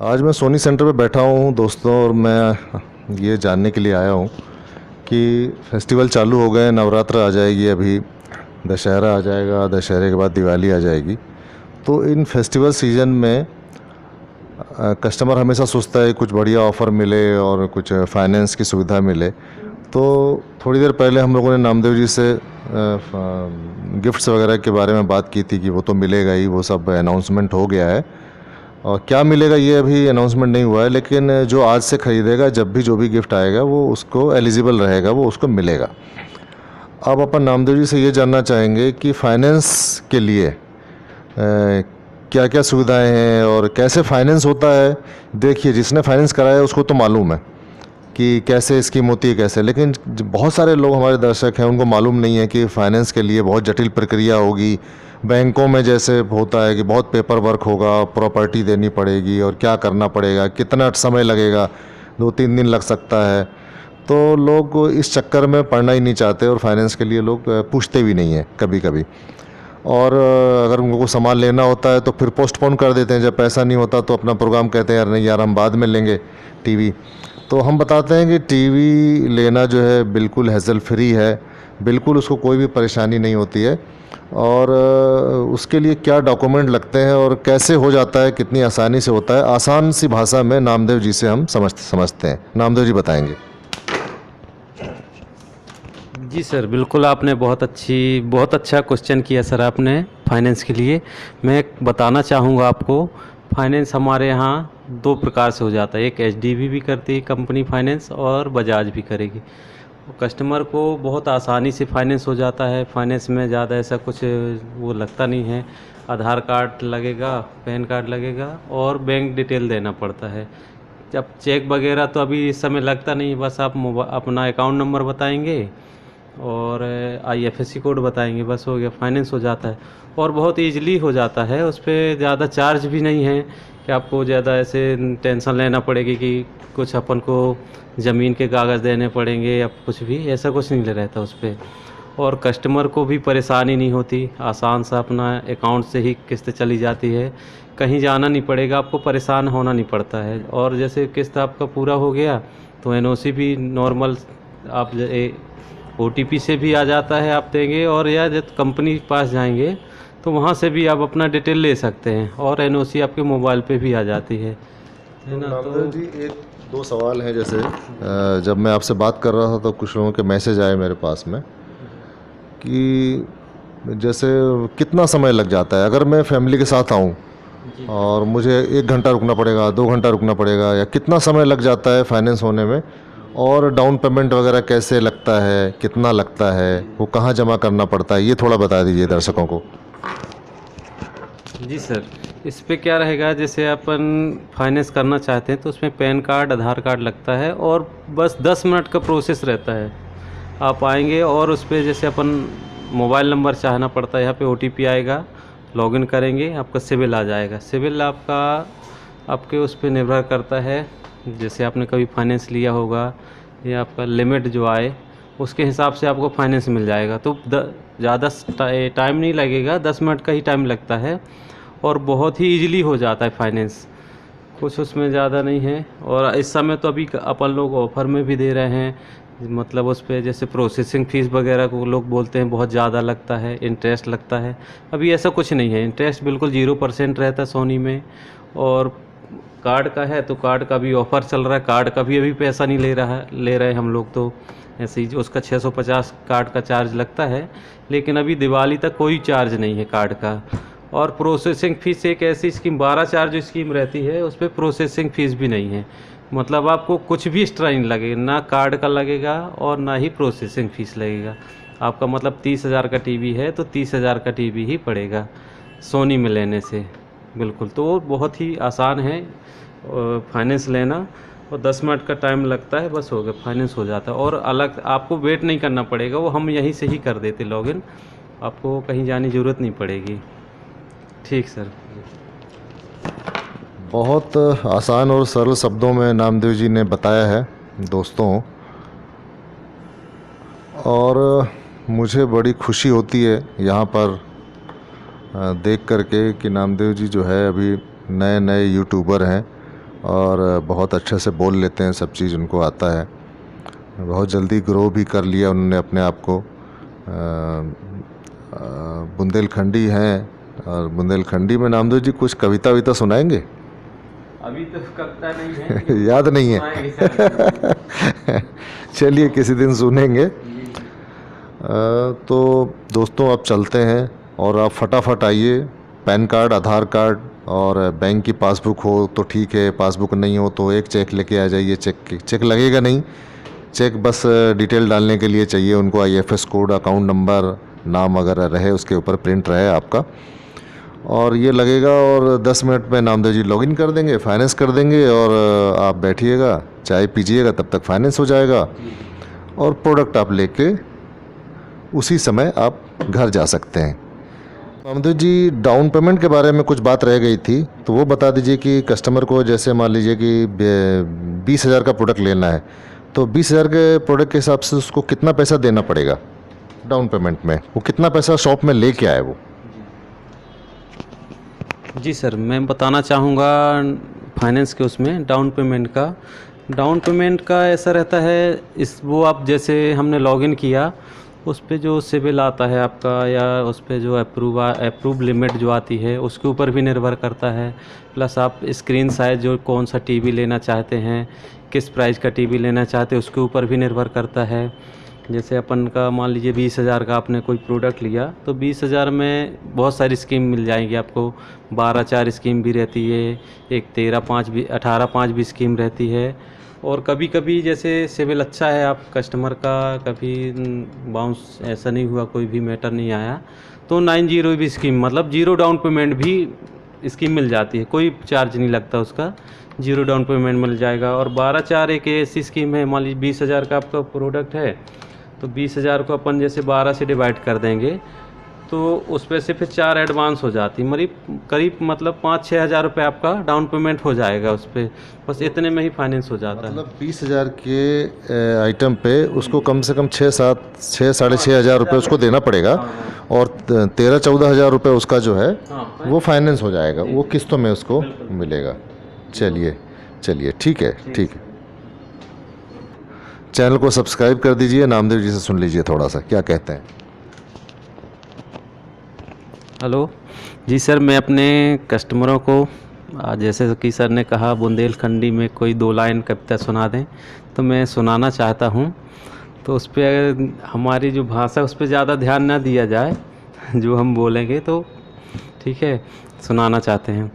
आज मैं सोनी सेंटर पे बैठा हूँ दोस्तों, और मैं ये जानने के लिए आया हूँ कि फेस्टिवल चालू हो गए, नवरात्र आ जाएगी, अभी दशहरा आ जाएगा, दशहरे के बाद दिवाली आ जाएगी। तो इन फेस्टिवल सीज़न में कस्टमर हमेशा सोचता है कुछ बढ़िया ऑफ़र मिले और कुछ फाइनेंस की सुविधा मिले। तो थोड़ी देर पहले हम लोगों ने नामदेव जी से गिफ्ट्स वगैरह के बारे में बात की थी कि वो तो मिलेगा ही, वो सब अनाउंसमेंट हो गया है। और क्या मिलेगा ये अभी अनाउंसमेंट नहीं हुआ है, लेकिन जो आज से ख़रीदेगा, जब भी जो भी गिफ्ट आएगा वो उसको एलिजिबल रहेगा, वो उसको मिलेगा। अब अपन नामदेव जी से ये जानना चाहेंगे कि फाइनेंस के लिए क्या क्या सुविधाएं हैं और कैसे फाइनेंस होता है। देखिए, जिसने फाइनेंस कराया है उसको तो मालूम है कि कैसे स्कीम होती है कैसे, लेकिन बहुत सारे लोग हमारे दर्शक हैं, उनको मालूम नहीं है कि फ़ाइनेंस के लिए बहुत जटिल प्रक्रिया होगी। बैंकों में जैसे होता है कि बहुत पेपर वर्क होगा, प्रॉपर्टी देनी पड़ेगी और क्या करना पड़ेगा, कितना समय लगेगा, 2-3 दिन लग सकता है। तो लोग इस चक्कर में पड़ना ही नहीं चाहते और फाइनेंस के लिए लोग पूछते भी नहीं हैं कभी कभी। और अगर उनको सामान लेना होता है तो फिर पोस्टपोन कर देते हैं, जब पैसा नहीं होता तो अपना प्रोग्राम कहते हैं यार नहीं यार हम बाद में लेंगे टीवी। तो हम बताते हैं कि टीवी लेना जो है बिल्कुल हैसल फ्री है, बिल्कुल उसको कोई भी परेशानी नहीं होती है। और उसके लिए क्या डॉक्यूमेंट लगते हैं और कैसे हो जाता है, कितनी आसानी से होता है, आसान सी भाषा में नामदेव जी से हम समझते हैं। नामदेव जी बताएंगे। जी सर, बिल्कुल आपने बहुत अच्छा क्वेश्चन किया सर आपने फाइनेंस के लिए। मैं बताना चाहूँगा आपको, फाइनेंस हमारे यहाँ दो प्रकार से हो जाता है। एक एचडीबी भी करती है कंपनी फाइनेंस, और बजाज भी करेगी। कस्टमर को बहुत आसानी से फाइनेंस हो जाता है। फाइनेंस में ज़्यादा ऐसा कुछ वो लगता नहीं है। आधार कार्ड लगेगा, पैन कार्ड लगेगा और बैंक डिटेल देना पड़ता है। जब चेक वगैरह तो अभी इस समय लगता नहीं, बस आप अपना अकाउंट नंबर बताएंगे और आईएफएससी कोड बताएंगे, बस हो गया, फाइनेंस हो जाता है। और बहुत इजीली हो जाता है, उस पर ज़्यादा चार्ज भी नहीं है कि आपको ज़्यादा ऐसे टेंशन लेना पड़ेगी कि कुछ अपन को ज़मीन के कागज़ देने पड़ेंगे या कुछ भी, ऐसा कुछ नहीं रहता उस पर। और कस्टमर को भी परेशानी नहीं होती, आसान सा अपना अकाउंट से ही किस्त चली जाती है, कहीं जाना नहीं पड़ेगा, आपको परेशान होना नहीं पड़ता है। और जैसे किस्त आपका पूरा हो गया तो एनओसी भी नॉर्मल आप ओटीपी से भी आ जाता है, आप देंगे। और या जब कंपनी के पास जाएंगे तो वहाँ से भी आप अपना डिटेल ले सकते हैं, और एनओसी आपके मोबाइल पे भी आ जाती है ना। नामदेव जी, एक दो सवाल हैं। जैसे जब मैं आपसे बात कर रहा था तो कुछ लोगों के मैसेज आए मेरे पास में कि जैसे कितना समय लग जाता है अगर मैं फैमिली के साथ आऊँ और मुझे 1 घंटा रुकना पड़ेगा, 2 घंटा रुकना पड़ेगा, या कितना समय लग जाता है फाइनेंस होने में, और डाउन पेमेंट वगैरह कैसे लगता है, कितना लगता है, वो कहाँ जमा करना पड़ता है, ये थोड़ा बता दीजिए दर्शकों को। जी सर, इस पे क्या रहेगा, जैसे अपन फाइनेंस करना चाहते हैं तो उसमें पैन कार्ड, आधार कार्ड लगता है, और बस 10 मिनट का प्रोसेस रहता है। आप आएंगे और उस पर जैसे अपन मोबाइल नंबर चाहना पड़ता है, यहाँ पे ओटीपी आएगा, लॉगिन करेंगे, आपका सिविल आ जाएगा। सिविल आपका आपके उस पर निर्भर करता है, जैसे आपने कभी फाइनेंस लिया होगा या आपका लिमिट जो आए उसके हिसाब से आपको फाइनेंस मिल जाएगा। तो ज़्यादा टाइम नहीं लगेगा, 10 मिनट का ही टाइम लगता है, और बहुत ही इजीली हो जाता है फाइनेंस, कुछ उसमें ज़्यादा नहीं है। और इस समय तो अभी अपन लोग ऑफ़र में भी दे रहे हैं, मतलब उस पर जैसे प्रोसेसिंग फ़ीस वगैरह को लोग बोलते हैं बहुत ज़्यादा लगता है, इंटरेस्ट लगता है। अभी ऐसा कुछ नहीं है, इंटरेस्ट बिल्कुल 0% रहता है सोनी में। और कार्ड का है तो कार्ड का भी ऑफ़र चल रहा है, कार्ड का भी अभी पैसा नहीं ले रहे हम लोग तो ऐसे ही। उसका 650 कार्ड का चार्ज लगता है, लेकिन अभी दिवाली तक कोई चार्ज नहीं है कार्ड का। और प्रोसेसिंग फ़ीस एक ऐसी स्कीम, 12 चार्ज स्कीम रहती है, उस पर प्रोसेसिंग फ़ीस भी नहीं है। मतलब आपको कुछ भी एक्स्ट्रा नहीं लगेगा, ना कार्ड का लगेगा और ना ही प्रोसेसिंग फ़ीस लगेगा। आपका मतलब 30,000 का टीवी है तो 30,000 का टीवी ही पड़ेगा सोनी में लेने से। बिल्कुल, तो बहुत ही आसान है फाइनेंस लेना, और 10 मिनट का टाइम लगता है, बस हो गया, फाइनेंस हो जाता है। और अलग आपको वेट नहीं करना पड़ेगा, वो हम यहीं से ही कर देते लॉगिन, आपको कहीं जाने की ज़रूरत नहीं पड़ेगी। ठीक सर। बहुत आसान और सरल शब्दों में नामदेव जी ने बताया है दोस्तों, और मुझे बड़ी खुशी होती है यहाँ पर देख करके कि नामदेव जी जो है अभी नए नए यूट्यूबर हैं और बहुत अच्छे से बोल लेते हैं, सब चीज़ उनको आता है। बहुत जल्दी ग्रो भी कर लिया उन्होंने अपने आप को। बुंदेलखंडी हैं, और बुंदेलखंडी में नामदेव जी कुछ कविता विता सुनाएंगे? अभी तो कविता नहीं है याद नहीं है। चलिए किसी दिन सुनेंगे। तो दोस्तों अब चलते हैं, और आप फटाफट आइए। पैन कार्ड, आधार कार्ड और बैंक की पासबुक हो तो ठीक है, पासबुक नहीं हो तो एक चेक लेके आ जाइए। चेक लगेगा नहीं, चेक बस डिटेल डालने के लिए चाहिए उनको। IFS कोड, अकाउंट नंबर, नाम वगैरह रहे उसके ऊपर, प्रिंट रहे आपका, और ये लगेगा। और 10 मिनट में नामदेव जी लॉगिन कर देंगे, फाइनेंस कर देंगे, और आप बैठिएगा, चाय पीजिएगा, तब तक फाइनेंस हो जाएगा, और प्रोडक्ट आप लेके उसी समय आप घर जा सकते हैं। नामदेव जी, डाउन पेमेंट के बारे में कुछ बात रह गई थी, तो वो बता दीजिए कि कस्टमर को जैसे मान लीजिए कि 20,000 का प्रोडक्ट लेना है, तो 20,000 के प्रोडक्ट के हिसाब से उसको कितना पैसा देना पड़ेगा डाउन पेमेंट में? वो कितना पैसा शॉप में लेके आए वो? जी सर, मैं बताना चाहूँगा फाइनेंस के उसमें डाउन पेमेंट का ऐसा रहता है, वो आप जैसे हमने लॉगिन किया, उस पे जो सिबिल आता है आपका, या उस पे जो अप्रूव लिमिट जो आती है उसके ऊपर भी निर्भर करता है। प्लस आप स्क्रीन साइज जो कौन सा टीवी लेना चाहते हैं, किस प्राइस का टीवी लेना चाहते हैं, उसके ऊपर भी निर्भर करता है। जैसे अपन का मान लीजिए 20,000 का आपने कोई प्रोडक्ट लिया, तो 20,000 में बहुत सारी स्कीम मिल जाएंगी आपको। 12/4 स्कीम भी रहती है, एक 13/5 भी, 18/5 भी स्कीम रहती है। और कभी कभी जैसे सिविल अच्छा है आप कस्टमर का, कभी बाउंस ऐसा नहीं हुआ, कोई भी मैटर नहीं आया, तो 9/0 भी स्कीम, मतलब 0 डाउन पेमेंट भी स्कीम मिल जाती है, कोई चार्ज नहीं लगता उसका, 0 डाउन पेमेंट मिल जाएगा। और 12/4 एक ऐसी स्कीम है, मान लीजिए 20,000 का आपका प्रोडक्ट है, तो 20,000 को अपन जैसे 12 से डिवाइड कर देंगे, तो उस पर से फिर 4 एडवांस हो जाती, करीब मतलब 5-6 हज़ार रुपये आपका डाउन पेमेंट हो जाएगा उस पर, बस इतने में ही फाइनेंस हो जाता है। मतलब 20,000 के आइटम पे उसको कम से कम 6-साढ़े 6 हज़ार रुपये उसको देना पड़ेगा, और 13-14 हज़ार रुपये उसका जो है वो फाइनेंस हो जाएगा, वो किस्तों में उसको मिलेगा। चलिए ठीक है, ठीक है। चैनल को सब्सक्राइब कर दीजिए, नामदेव जी से सुन लीजिए थोड़ा सा, क्या कहते हैं? हेलो जी सर, मैं अपने कस्टमरों को जैसे कि सर ने कहा बुंदेलखंडी में कोई 2 लाइन कविता सुना दें, तो मैं सुनाना चाहता हूँ। तो उस पर हमारी जो भाषा उस पर ज़्यादा ध्यान ना दिया जाए, जो हम बोलेंगे तो ठीक है, सुनाना चाहते हैं।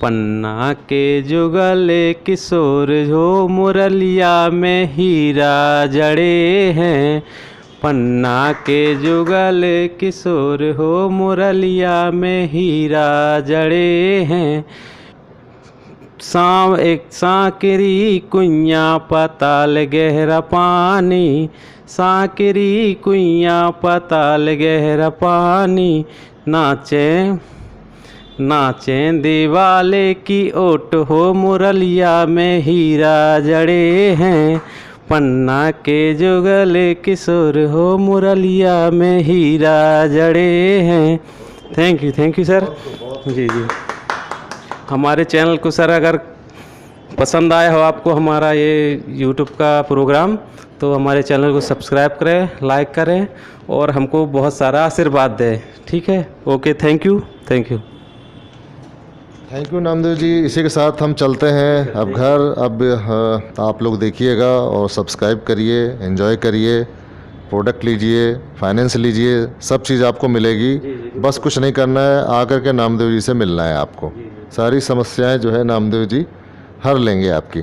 पन्ना के जुगल किशोर हो, मुरलिया में हीरा जड़े हैं। पन्ना के जुगल किशोर हो, मुरलिया में हीरा जड़े हैं। एक सांकरी कुइयाँ पताल गहरा पानी, सांकरी कुइयाँ पताल गहरा पानी। नाचें दिवाले की ओट हो, मुरलिया में हीरा जड़े हैं। पन्ना के जुगल किशोर हो, मुरलिया में हीरा जड़े हैं। Thank you sir. जी। हमारे चैनल को सर अगर पसंद आया हो आपको हमारा ये यूट्यूब का प्रोग्राम, तो हमारे चैनल को सब्सक्राइब करें, लाइक करें, और हमको बहुत सारा आशीर्वाद दें। ठीक है, okay, thank you. Thank you Namdev ji. इसी के साथ हम चलते हैं अब घर। अब आप लोग देखिएगा और सब्सक्राइब करिए, एंजॉय करिए, प्रोडक्ट लीजिए, फाइनेंस लीजिए, सब चीज़ आपको मिलेगी। बस कुछ नहीं करना है, आकर के नामदेव जी से मिलना है आपको। सारी समस्याएं जो है नामदेव जी हर लेंगे आपकी।